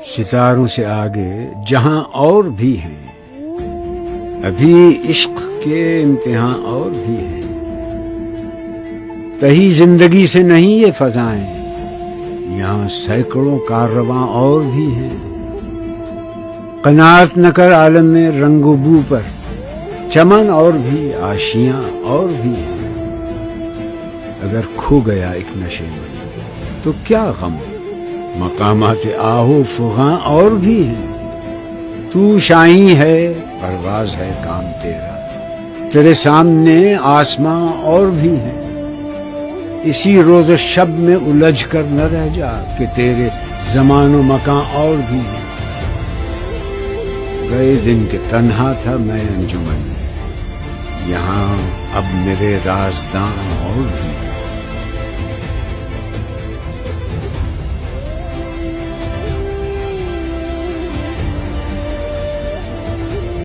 ستاروں سے آگے جہاں اور بھی ہیں، ابھی عشق کے امتحان اور بھی ہیں، تہی زندگی سے نہیں یہ فضائیں، یہاں سینکڑوں کاررواں اور بھی ہیں۔ قناعت نہ کر عالم میں رنگ و بو پر، چمن اور بھی آشیاں اور بھی ہیں۔ اگر کھو گیا ایک نشے میں تو کیا غم، مقامات آہو فغاں اور بھی ہیں۔ تو شاہیں ہے، پرواز ہے کام تیرا، تیرے سامنے آسماں اور بھی ہیں۔ اسی روز و شب میں الجھ کر نہ رہ جا کہ تیرے زمان و مکان اور بھی ہیں۔ گئے دن کے تنہا تھا میں انجمن میں، یہاں اب میرے رازداں اور بھی ہیں۔